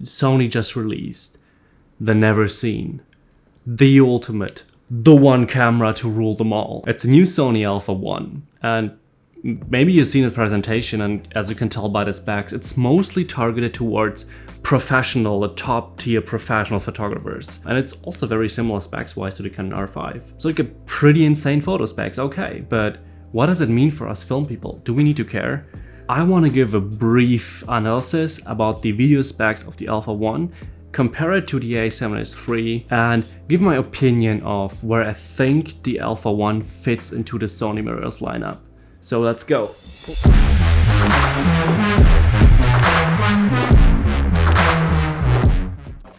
Sony just released the never seen, the ultimate, the one camera to rule them all. It's a new Sony Alpha 1, and maybe you've seen its presentation, and as you can tell by the specs, it's mostly targeted towards professional, the top tier professional photographers. And it's also very similar specs wise to the Canon R5. So like a pretty insane photo specs, okay, but what does it mean for us film people? Do we need to care? I want to give a brief analysis about the video specs of the Alpha 1, compare it to the A7S III, and give my opinion of where I think the Alpha 1 fits into the Sony mirrorless lineup. So let's go.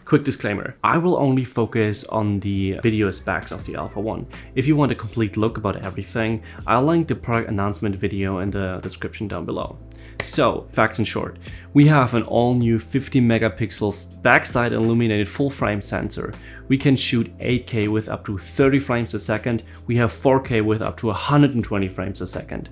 Quick disclaimer, I will only focus on the video specs of the Alpha 1. If you want a complete look about everything, I'll link the product announcement video in the description down below. So, facts in short, we have an all-new 50 megapixels backside illuminated full-frame sensor. We can shoot 8K with up to 30 frames a second. We have 4K with up to 120 frames a second.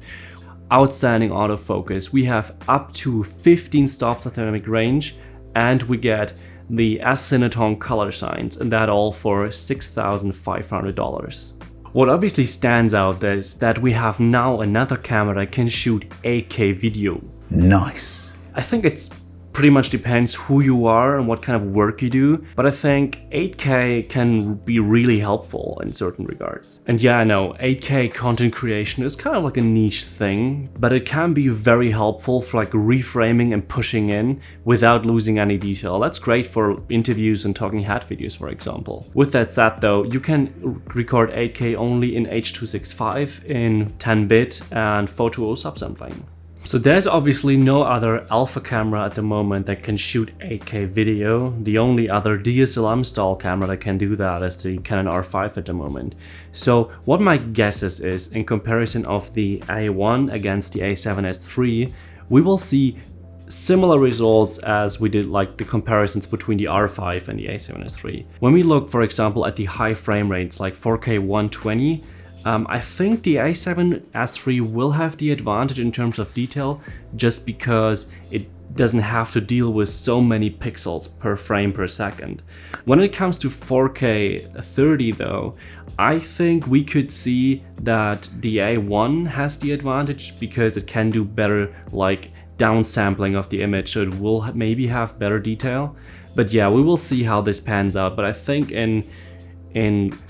Outstanding autofocus. We have up to 15 stops of dynamic range, and we get the A7SIII color signs, and that all for $6,500. What obviously stands out is that we have now another camera that can shoot 8K video. Nice. I think it's pretty much depends who you are and what kind of work you do, but I think 8K can be really helpful in certain regards. And yeah, I know 8K content creation is kind of like a niche thing, but it can be very helpful for like reframing and pushing in without losing any detail. That's great for interviews and talking head videos, for example. With that said though, you can record 8K only in H.265 in 10-bit and photo subsampling. So there's obviously no other Alpha camera at the moment that can shoot 8K video. The only other DSLM style camera that can do that is the Canon R5 at the moment. So what my guess is in comparison of the A1 against the A7S III, we will see similar results as we did like the comparisons between the R5 and the A7S III. When we look, for example, at the high frame rates like 4K 120, I think the A7S III will have the advantage in terms of detail just because it doesn't have to deal with so many pixels per frame per second. When it comes to 4K 30 though, I think we could see that the A1 has the advantage because it can do better like downsampling of the image, so it will maybe have better detail. But yeah, we will see how this pans out, but I think in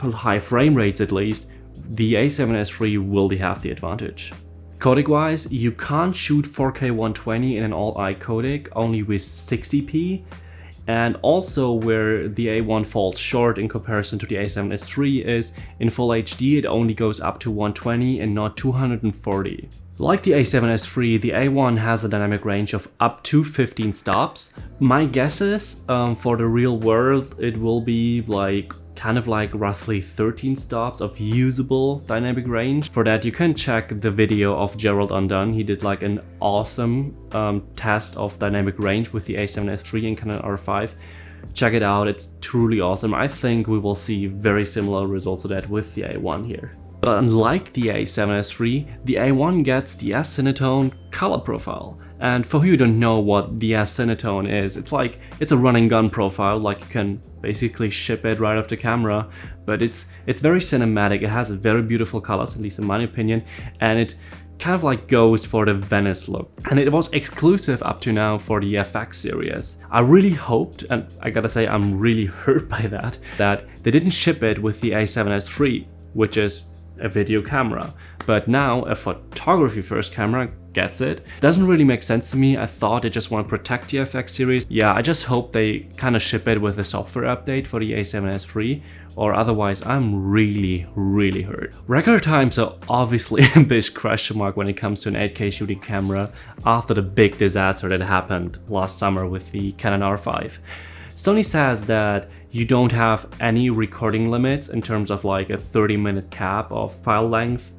high frame rates at least, the A7S III will have the advantage. Codec wise, you can't shoot 4K 120 in an all-I codec, only with 60p. And also where the A1 falls short in comparison to the A7S III is in Full HD it only goes up to 120 and not 240. Like the A7S III, the A1 has a dynamic range of up to 15 stops. My guess is for the real world it will be like kind of like roughly 13 stops of usable dynamic range. For that you can check the video of Gerald Undone. He did like an awesome test of dynamic range with the A7S III and Canon R5. Check it out, it's truly awesome. I think we will see very similar results to that with the A1 here. But unlike the A7S III, the A1 gets the A7SIII color profile. And for who don't know what the A7SIII is, it's a run and gun profile, like you can basically ship it right off the camera, but it's very cinematic. It has very beautiful colors, at least in my opinion, and it kind of like goes for the Venice look. And it was exclusive up to now for the FX series. I really hoped, and I gotta say I'm really hurt by that they didn't ship it with the A7S III, which is a video camera. But now a photography first camera gets it. Doesn't really make sense to me. I thought they just want to protect the FX series. Yeah, I just hope they kind of ship it with a software update for the A7S III, or otherwise I'm really hurt. Record times are obviously a big question mark when it comes to an 8K shooting camera after the big disaster that happened last summer with the Canon R5. Sony says that You don't have any recording limits in terms of like a 30-minute cap of file length.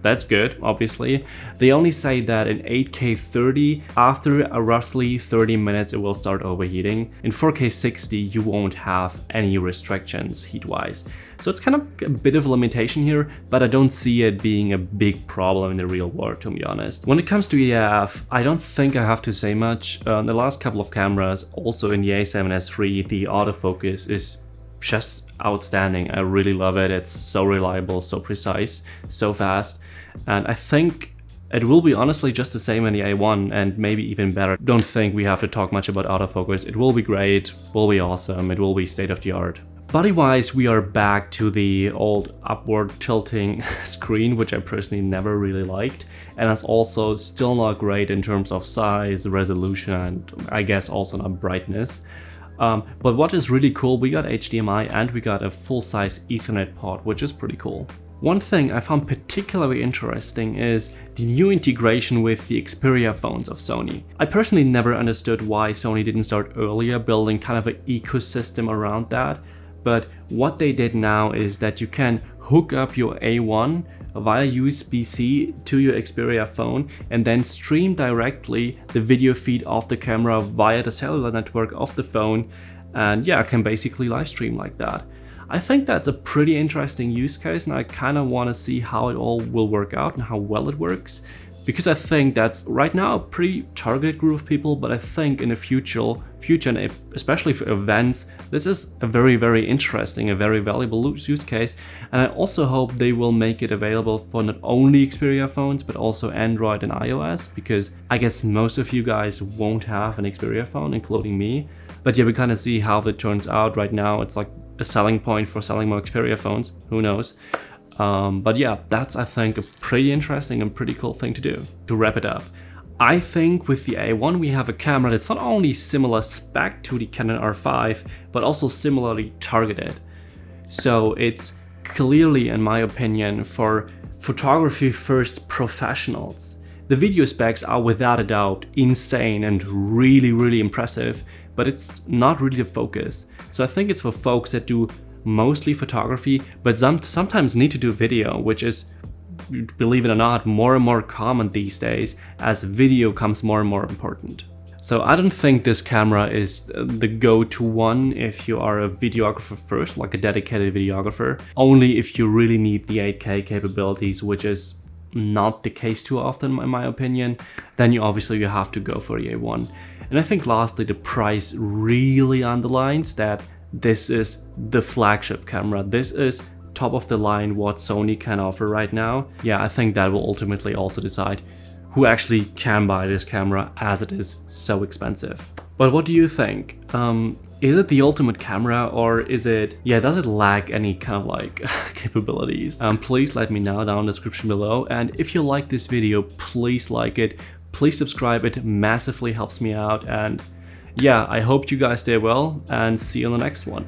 That's good, obviously. They only say that in 8K 30, after roughly 30 minutes, it will start overheating. In 4K 60, you won't have any restrictions heat-wise. So it's kind of a bit of a limitation here, but I don't see it being a big problem in the real world, to be honest. When it comes to EF, I don't think I have to say much. The last couple of cameras, also in the A7S III, the autofocus is just outstanding. I really love it. It's so reliable, so precise, so fast. And I think it will be honestly just the same in the A1 and maybe even better. Don't think we have to talk much about autofocus. It will be great, will be awesome, it will be state of the art. Body-wise, we are back to the old upward tilting screen, which I personally never really liked. And it's also still not great in terms of size, resolution, and I guess also not brightness. But what is really cool, we got HDMI and we got a full-size Ethernet port, which is pretty cool. One thing I found particularly interesting is the new integration with the Xperia phones of Sony. I personally never understood why Sony didn't start earlier building kind of an ecosystem around that. But what they did now is that you can hook up your A1 via USB-C to your Xperia phone and then stream directly the video feed of the camera via the cellular network of the phone, and yeah, I can basically live stream like that. I think that's a pretty interesting use case, and I kind of want to see how it all will work out and how well it works, because I think that's right now a pretty targeted group of people, but I think in the future and especially for events, this is a very interesting, a very valuable use case. And I also hope they will make it available for not only Xperia phones, but also Android and iOS, because I guess most of you guys won't have an Xperia phone, including me. But yeah, we kind of see how it turns out. Right now, it's like a selling point for selling more Xperia phones, who knows. But yeah, that's I think a pretty interesting and pretty cool thing to do. To wrap it up, I think with the A1 we have a camera that's not only similar spec to the Canon R5, but also similarly targeted. So it's clearly, in my opinion, for photography first professionals. The video specs are without a doubt insane and really impressive, but it's not really the focus. So I think it's for folks that do mostly photography, but sometimes need to do video, which is, believe it or not, more and more common these days as video comes more and more important. So I don't think this camera is the go-to one if you are a videographer first, like a dedicated videographer. Only if you really need the 8K capabilities, which is not the case too often in my opinion, then you have to go for the A1. And I think lastly, the price really underlines that this is the flagship camera. This is top of the line what Sony can offer right now. Yeah, I think that will ultimately also decide who actually can buy this camera, as it is so expensive. But what do you think? Is it the ultimate camera, or is it, does it lack any kind of like capabilities? Please let me know down in the description below. And if you like this video, please like it, please subscribe, it massively helps me out. And yeah, I hope you guys stay well and see you on the next one.